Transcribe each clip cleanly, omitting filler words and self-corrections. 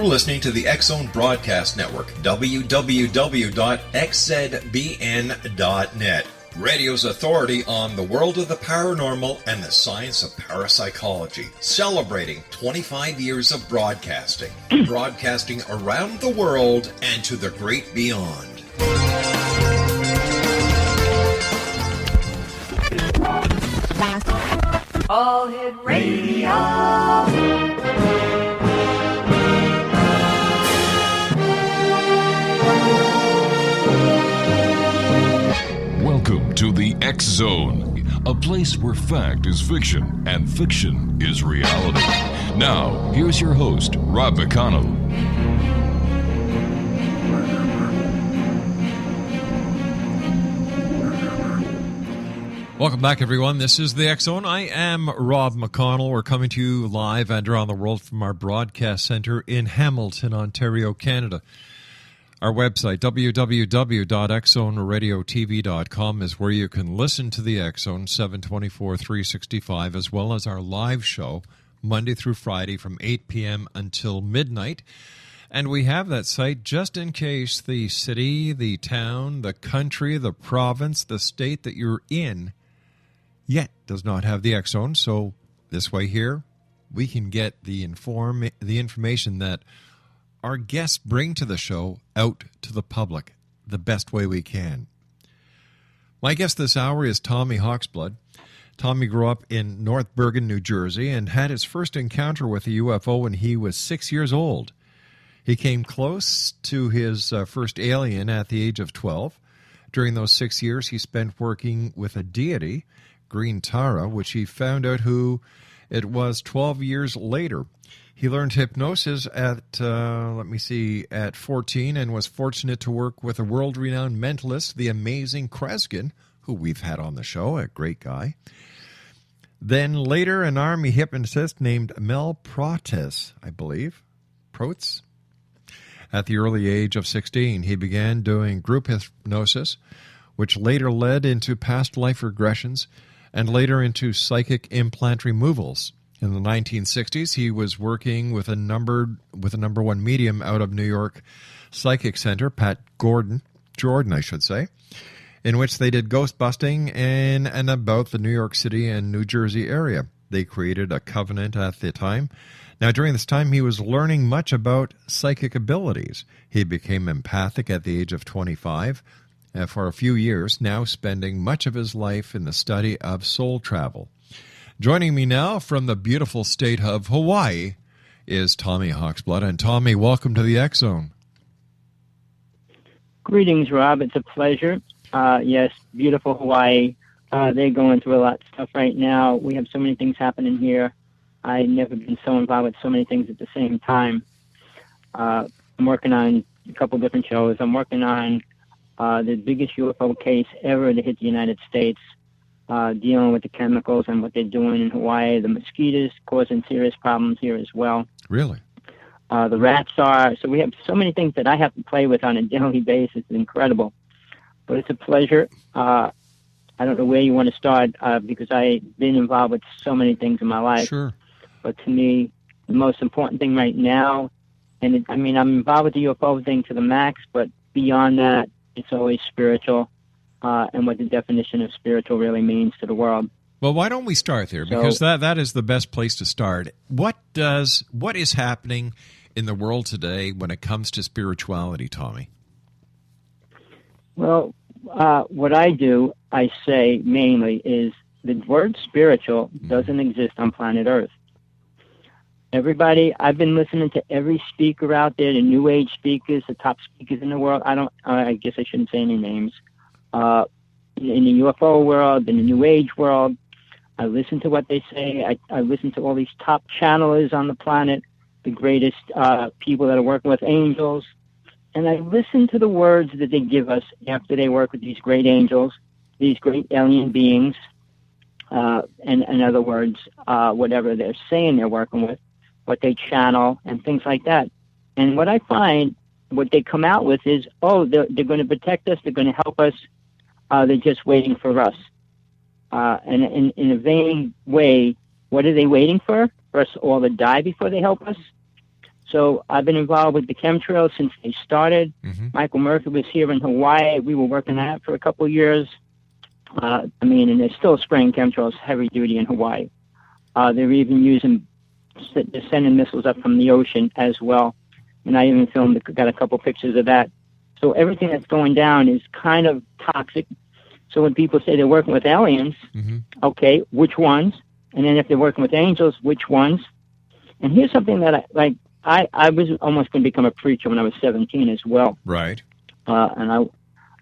You're listening to the X-Zone Broadcast Network, www.xzbn.net. Radio's authority on the world of the paranormal and the science of parapsychology. Celebrating 25 years of broadcasting. Broadcasting around the world and to the great beyond. All Hit Radio. Welcome to the X-Zone, a place where fact is fiction and fiction is reality. Now, here's your host, Rob McConnell. Welcome back, everyone. This is the X-Zone. I am Rob McConnell. We're coming to you live and around the world from our broadcast center in Hamilton, Ontario, Canada. Our website, www.xzoneradiotv.com, is where you can listen to the X-Zone 724, 365, as well as our live show, Monday through Friday from 8 p.m. until midnight. And we have that site just in case the city, the town, the country, the province, the state that you're in yet does not have the X-Zone. So this way here, we can get the information that our guests bring to the show out to the public the best way we can. My guest this hour is Tommy Hawksblood. Tommy grew up in North Bergen, New Jersey, and had his first encounter with a UFO when he was 6 years old. He came close to his first alien at the age of 12. During those 6 years, he spent working with a deity, Green Tara, which he found out who it was 12 years later. He learned hypnosis at 14, and was fortunate to work with a world-renowned mentalist, the amazing Kreskin, who we've had on the show, a great guy. Then later, an army hypnotist named Mel Protes, I believe. Protes? At the early age of 16, he began doing group hypnosis, which later led into past life regressions and later into psychic implant removals. In the 1960s, he was working with a number one medium out of New York Psychic Center, Pat Jordan, in which they did ghost busting in and about the New York City and New Jersey area. They created a covenant at the time. Now, during this time, he was learning much about psychic abilities. He became empathic at the age of 25 for a few years, now spending much of his life in the study of soul travel. Joining me now from the beautiful state of Hawaii is Tommy Hawksblood. And Tommy, welcome to the X-Zone. Greetings, Rob. It's a pleasure. Yes, beautiful Hawaii. They're going through a lot of stuff right now. We have so many things happening here. I've never been so involved with so many things at the same time. I'm working on a couple different shows. I'm working on the biggest UFO case ever to hit the United States, dealing with the chemicals and what they're doing in Hawaii. The mosquitoes causing serious problems here as well. Really? The rats are. So we have so many things that I have to play with on a daily basis. It's incredible. But it's a pleasure. I don't know where you want to start because I've been involved with so many things in my life. Sure. But to me, the most important thing right now, and I'm involved with the UFO thing to the max, but beyond that, it's always spiritual. And what the definition of spiritual really means to the world. Well, why don't we start there? Because that is the best place to start. What is happening in the world today when it comes to spirituality, Tommy? Well, what I say mainly is the word spiritual doesn't exist on planet Earth. Everybody, I've been listening to every speaker out there, the New Age speakers, the top speakers in the world. I guess I shouldn't say any names. In the UFO world, in the New Age world, I listen to what they say. I listen to all these top channelers on the planet, the greatest people that are working with angels. And I listen to the words that they give us after they work with these great angels, these great alien beings, and in other words, whatever they're saying they're working with, what they channel, and things like that. And what I find, what they come out with is, they're going to protect us, they're going to help us, they're just waiting for us. And in a vain way, what are they waiting for? For us all to die before they help us? So I've been involved with the chemtrails since they started. Mm-hmm. Michael Murphy was here in Hawaii. We were working that for a couple of years. And they're still spraying chemtrails heavy duty in Hawaii. They're even they're sending missiles up from the ocean as well. And I even got a couple pictures of that. So everything that's going down is kind of toxic. So when people say they're working with aliens, Mm-hmm. okay, which ones? And then if they're working with angels, which ones? And here's something that I was almost going to become a preacher when I was 17 as well. Right. And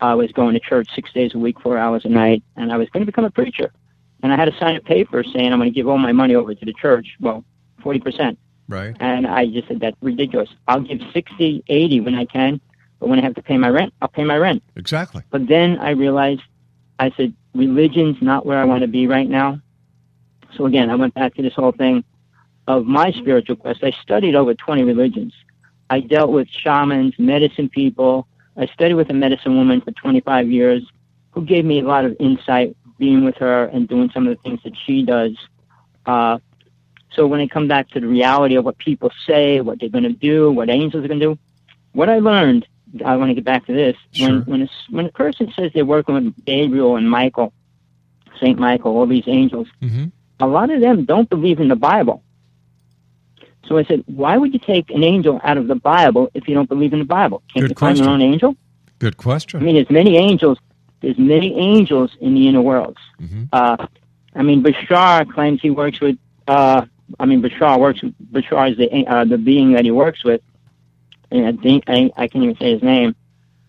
I was going to church 6 days a week, 4 hours a night, and I was going to become a preacher. And I had to sign a paper saying I'm going to give all my money over to the church, 40%. Right. And I just said, that's ridiculous. I'll give 60, 80 when I can, but when I have to pay my rent, I'll pay my rent. Exactly. But then I realized, I said, religion's not where I want to be right now. So again, I went back to this whole thing of my spiritual quest. I studied over 20 religions. I dealt with shamans, medicine people. I studied with a medicine woman for 25 years who gave me a lot of insight being with her and doing some of the things that she does. So when I come back to the reality of what people say, what they're going to do, what angels are going to do, what I learned, I want to get back to this. Sure. When a person says they're working with Gabriel and Michael, St. Michael, all these angels, Mm-hmm. a lot of them don't believe in the Bible. So I said, why would you take an angel out of the Bible if you don't believe in the Bible? Can't Good you find your question. own angel? Good question. I mean, there's many angels in the inner worlds. Mm-hmm. Bashar claims he works with, Bashar is the being that he works with. And I can't even say his name.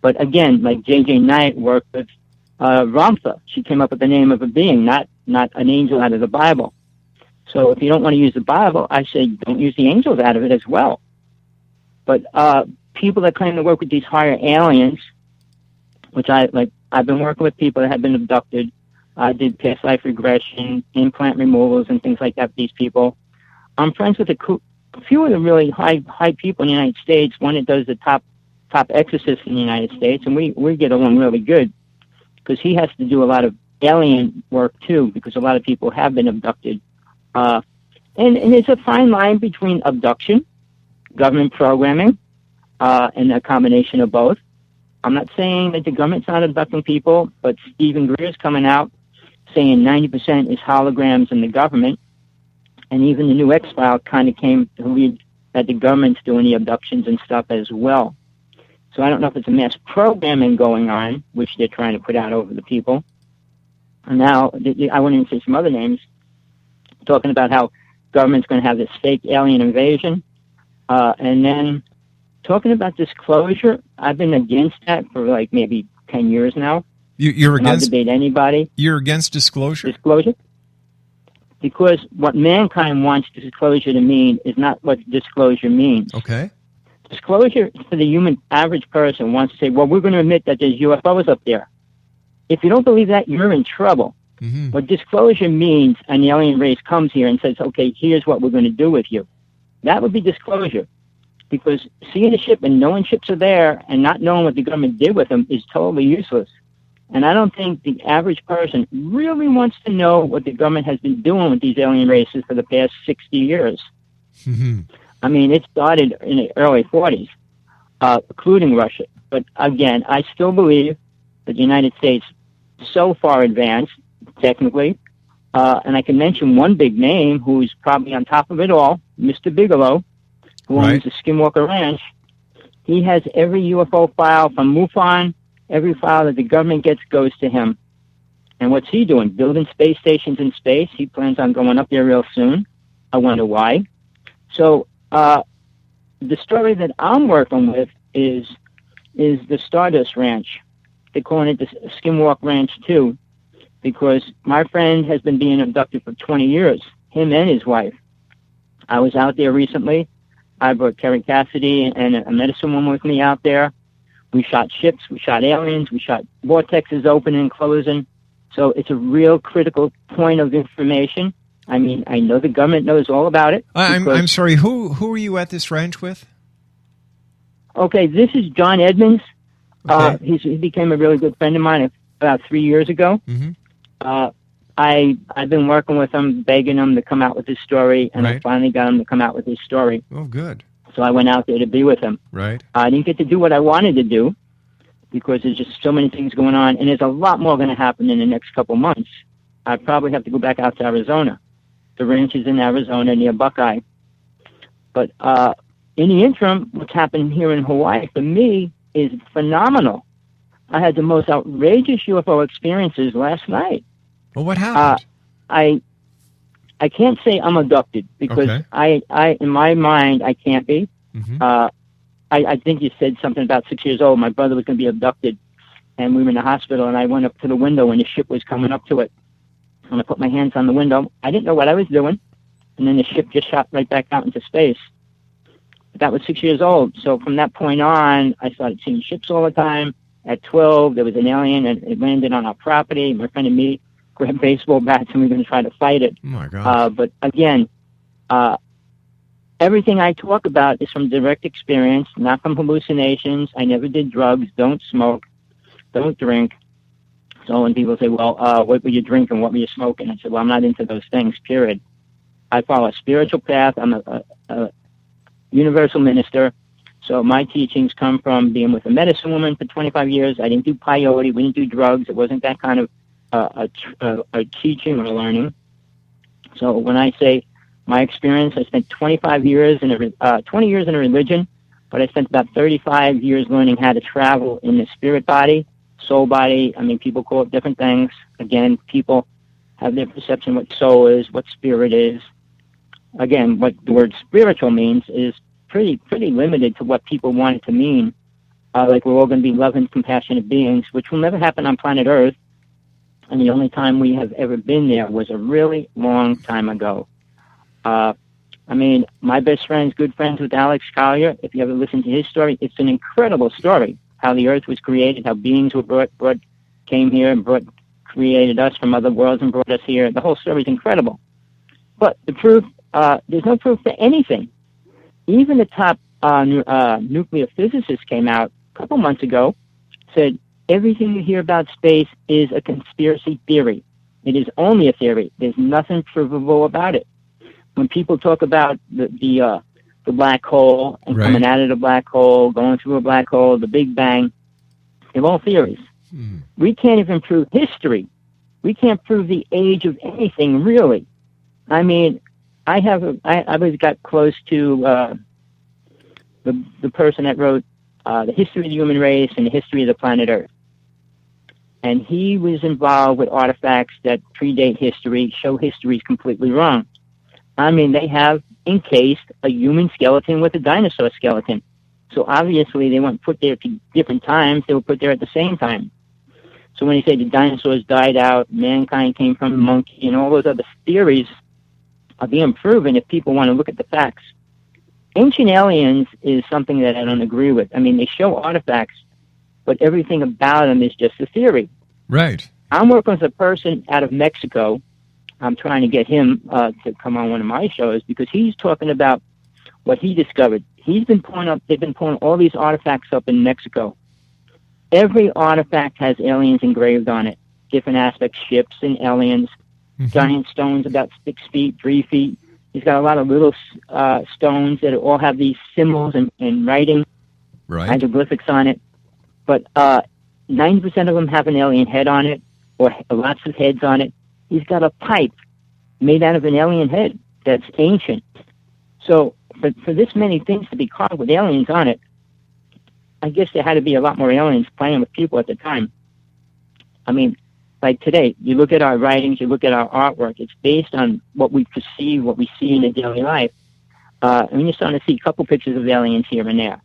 But again, like J.J. Knight worked with Ramtha. She came up with the name of a being, not an angel out of the Bible. So if you don't want to use the Bible, I say don't use the angels out of it as well. But people that claim to work with these higher aliens, which I've been working with people that have been abducted. I did past life regression, implant removals, and things like that with these people. I'm friends with a few of the really high people in the United States. One that does the top exorcist in the United States, and we get along really good because he has to do a lot of alien work too, because a lot of people have been abducted. And it's a fine line between abduction, government programming, and a combination of both. I'm not saying that the government's not abducting people, but Stephen Greer's coming out saying 90% is holograms in the government. And even the new X-File kind of came to read that the government's doing the abductions and stuff as well. So I don't know if it's a mass programming going on, which they're trying to put out over the people. And now, I won't even say some other names, talking about how government's going to have this fake alien invasion. And then talking about disclosure, I've been against that for like maybe 10 years now. You're against? I'll debate anybody. You're against disclosure? Disclosure? Because what mankind wants disclosure to mean is not what disclosure means. Okay. Disclosure for the average person wants to say, well, we're going to admit that there's UFOs up there. If you don't believe that, you're in trouble. Mm-hmm. What disclosure means, an alien race comes here and says, okay, here's what we're going to do with you. That would be disclosure. Because seeing a ship and knowing ships are there and not knowing what the government did with them is totally useless. And I don't think the average person really wants to know what the government has been doing with these alien races for the past 60 years. Mm-hmm. I mean, it started in the early 40s, including Russia. But again, I still believe that the United States is so far advanced, technically, and I can mention one big name who's probably on top of it all, Mr. Bigelow, who owns the Skinwalker Ranch. He has every UFO file from MUFON. Every file that the government gets goes to him. And what's he doing? Building space stations in space. He plans on going up there real soon. I wonder why. So the story that I'm working with is the Stardust Ranch. They're calling it the Skinwalker Ranch too, because my friend has been being abducted for 20 years, him and his wife. I was out there recently. I brought Kerry Cassidy and a medicine woman with me out there. We shot ships, we shot aliens, we shot vortexes opening and closing. So it's a real critical point of information. I mean, I know the government knows all about it. I'm sorry, who are you at this ranch with? Okay, this is John Edmonds. Okay. He became a really good friend of mine about 3 years ago. Mm-hmm. I've been working with him, begging him to come out with his story, and I finally got him to come out with his story. Oh, good. So I went out there to be with him. Right. I didn't get to do what I wanted to do because there's just so many things going on, and there's a lot more going to happen in the next couple months. I probably have to go back out to Arizona. The ranch is in Arizona near Buckeye. But in the interim, what's happened here in Hawaii for me is phenomenal. I had the most outrageous UFO experiences last night. Well, what happened? I can't say I'm abducted because Okay. I in my mind I can't be. Mhm. I think you said something about 6 years old. My brother was going to be abducted, and we were in the hospital, and I went up to the window when the ship was coming up to it. And I put my hands on the window. I didn't know what I was doing, and then the ship just shot right back out into space. But that was 6 years old. So from that point on, I started seeing ships all the time. At 12, there was an alien, and it landed on our property. My friend and me grabbed baseball bats, and we were going to try to fight it. Oh, my gosh. But again, everything I talk about is from direct experience, not from hallucinations. I never did drugs, don't smoke, don't drink. So when people say, well, what were you drinking, what were you smoking? I said, well, I'm not into those things, period. I follow a spiritual path. I'm a universal minister. So my teachings come from being with a medicine woman for 25 years. I didn't do peyote. We didn't do drugs. It wasn't that kind of a teaching or learning. So when I say my experience, I spent 20 years in a religion, but I spent about 35 years learning how to travel in the spirit body, soul body. I mean, people call it different things. Again, people have their perception what soul is, what spirit is. Again, what the word spiritual means is pretty limited to what people want it to mean. Like we're all going to be loving, compassionate beings, which will never happen on planet Earth. And the only time we have ever been there was a really long time ago. I mean, my best friend's good friends with Alex Collier. If you ever listen to his story, it's an incredible story. How the Earth was created, how beings were came here and created us from other worlds and brought us here. The whole story is incredible. But the proof, there's no proof for anything. Even the top nuclear physicist came out a couple months ago, said everything you hear about space is a conspiracy theory. It is only a theory. There's nothing provable about it. When people talk about the black hole and coming out of the black hole, going through a black hole, the Big Bang, they're all theories. We can't even prove history. We can't prove the age of anything, really. I mean, I got close to the person that wrote The History of the Human Race and the History of the Planet Earth. And he was involved with artifacts that predate history, show history is completely wrong. I mean, they have encased a human skeleton with a dinosaur skeleton. So obviously they weren't put there at different times. They were put there at the same time. So when you say the dinosaurs died out, mankind came from a monkey, and all those other theories are being proven if people want to look at the facts. Ancient aliens is something that I don't agree with. I mean, they show artifacts, but everything about them is just a theory. Right. I'm working with a person out of Mexico. I'm trying to get him to come on one of my shows because he's talking about what he discovered. They've been pulling all these artifacts up in Mexico. Every artifact has aliens engraved on it, different aspects, ships and aliens, giant stones about 6 feet, 3 feet. He's got a lot of little stones that all have these symbols and writing, hieroglyphics on it. But 90% of them have an alien head on it or lots of heads on it. He's got a pipe made out of an alien head that's ancient. So for this many things to be carved with aliens on it, I guess there had to be a lot more aliens playing with people at the time. I mean, like today, you look at our writings, you look at our artwork, it's based on what we perceive, what we see in the daily life. And you're starting to see a couple pictures of aliens here and there.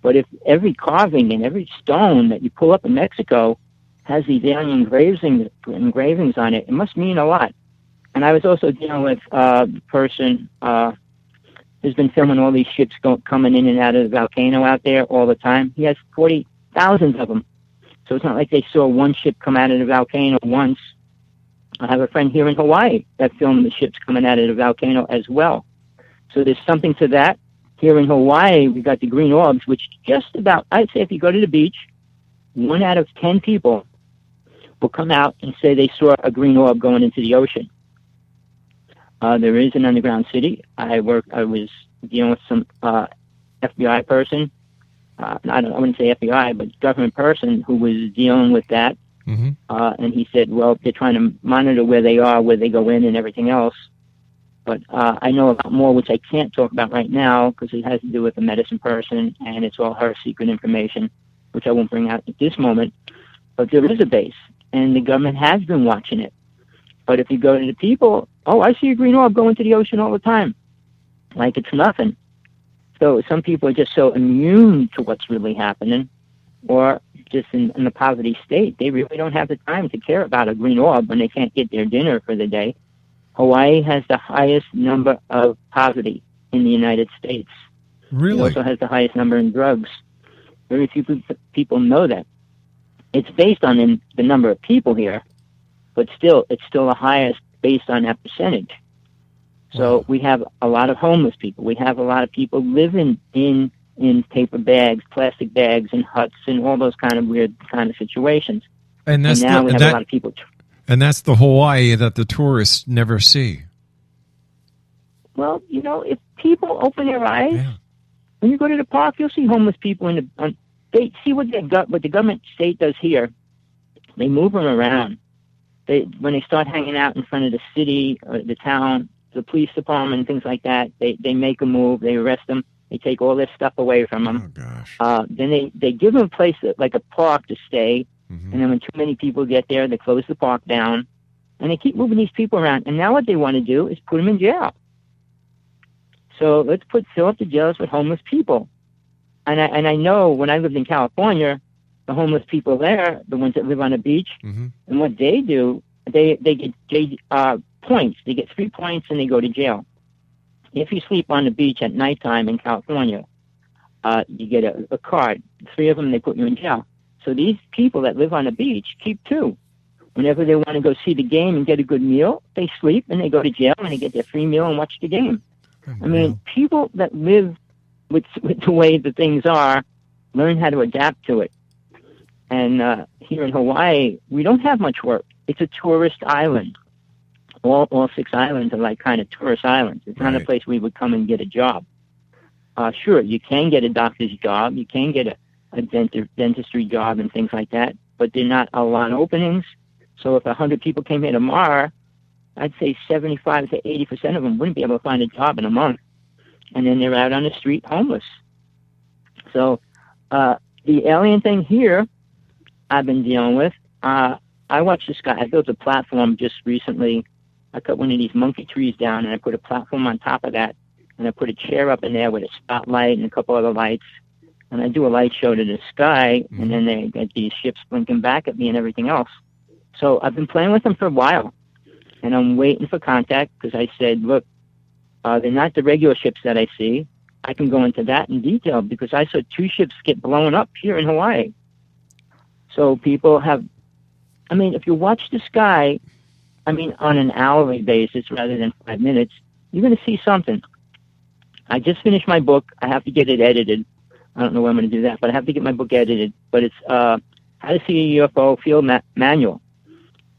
But if every carving and every stone that you pull up in Mexico has these alien engravings on it, it must mean a lot. And I was also dealing with a person who's been filming all these ships coming in and out of the volcano out there all the time. He has 40,000 of them. So it's not like they saw one ship come out of the volcano once. I have a friend here in Hawaii that filmed the ships coming out of the volcano as well. So there's something to that. Here in Hawaii, we got the green orbs, which just about, I'd say if you go to the beach, 1 out of 10 people will come out and say they saw a green orb going into the ocean. There is an underground city. I was dealing with some FBI person. I wouldn't say FBI, but government person who was dealing with that. Mm-hmm. And he said, well, they're trying to monitor where they are, where they go in, and everything else. But I know a lot more, which I can't talk about right now because it has to do with a medicine person, and it's all her secret information, which I won't bring out at this moment. But there is a base, and the government has been watching it. But if you go to the people, oh, I see a green orb going to the ocean all the time, like it's nothing. So some people are just so immune to what's really happening, or just in a poverty state. They really don't have the time to care about a green orb when they can't get their dinner for the day. Hawaii has the highest number of poverty in the United States. Really? It also has the highest number in drugs. Very few people know that. It's based on the number of people here, but still, it's still the highest based on that percentage. So we have a lot of homeless people. We have a lot of people living in paper bags, plastic bags, and huts, and all those kind of weird kind of situations. And that's now we have a lot of people. And that's the Hawaii that the tourists never see. Well, if people open their eyes, when you go to the park, you'll see homeless people they see what the government state does here. They move them around. When they start hanging out in front of the city or the town, the police department, and things like that, they make a move. They arrest them. They take all their stuff away from them. Oh, gosh. Then they give them a place like a park to stay. Mm-hmm. And then when too many people get there, they close the park down. And they keep moving these people around. And now what they want to do is put them in jail. So let's fill up the jails with homeless people. And I know when I lived in California, the homeless people there, the ones that live on the beach, Mm-hmm. and what they do, they get points. They get 3 points and they go to jail. If you sleep on the beach at nighttime in California, you get a card. 3 of them, they put you in jail. So these people that live on the beach keep 2. Whenever they want to go see the game and get a good meal, they sleep and they go to jail and they get their free meal and watch the game. I mean, people that live with the way that things are learn how to adapt to it. And here in Hawaii, we don't have much work. It's a tourist island. All 6 islands are like kind of tourist islands. It's not a place where you would come and get a job. Sure, you can get a doctor's job. You can get a dentistry job and things like that, but they're not a lot of openings. So if 100 people came here tomorrow, I'd say 75 to 80% of them wouldn't be able to find a job in a month. And then they're out on the street homeless. So the alien thing here I've been dealing with, I watched this guy. I built a platform just recently. I cut one of these monkey trees down, and I put a platform on top of that, and I put a chair up in there with a spotlight and a couple other lights. And I do a light show to the sky, and then they get these ships blinking back at me and everything else. So I've been playing with them for a while, and I'm waiting for contact because I said, look, they're not the regular ships that I see. I can go into that in detail because I saw 2 ships get blown up here in Hawaii. So people have, if you watch the sky, on an hourly basis rather than 5 minutes, you're going to see something. I just finished my book. I have to get it edited. I don't know when I'm going to do that, but I have to get my book edited. But it's How to See a UFO Field Manual.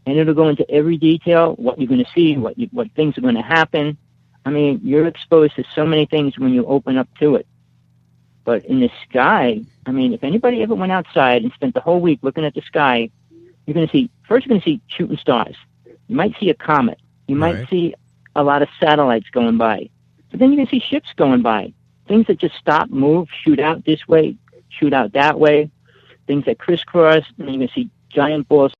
And it'll go into every detail, what you're going to see, what things are going to happen. You're exposed to so many things when you open up to it. But in the sky, if anybody ever went outside and spent the whole week looking at the sky, you're going to see shooting stars. You might see a comet. You might see a lot of satellites going by. But then you're going to see ships going by. Things that just stop, move, shoot out this way, shoot out that way. Things that crisscross. And then you're going to see giant balls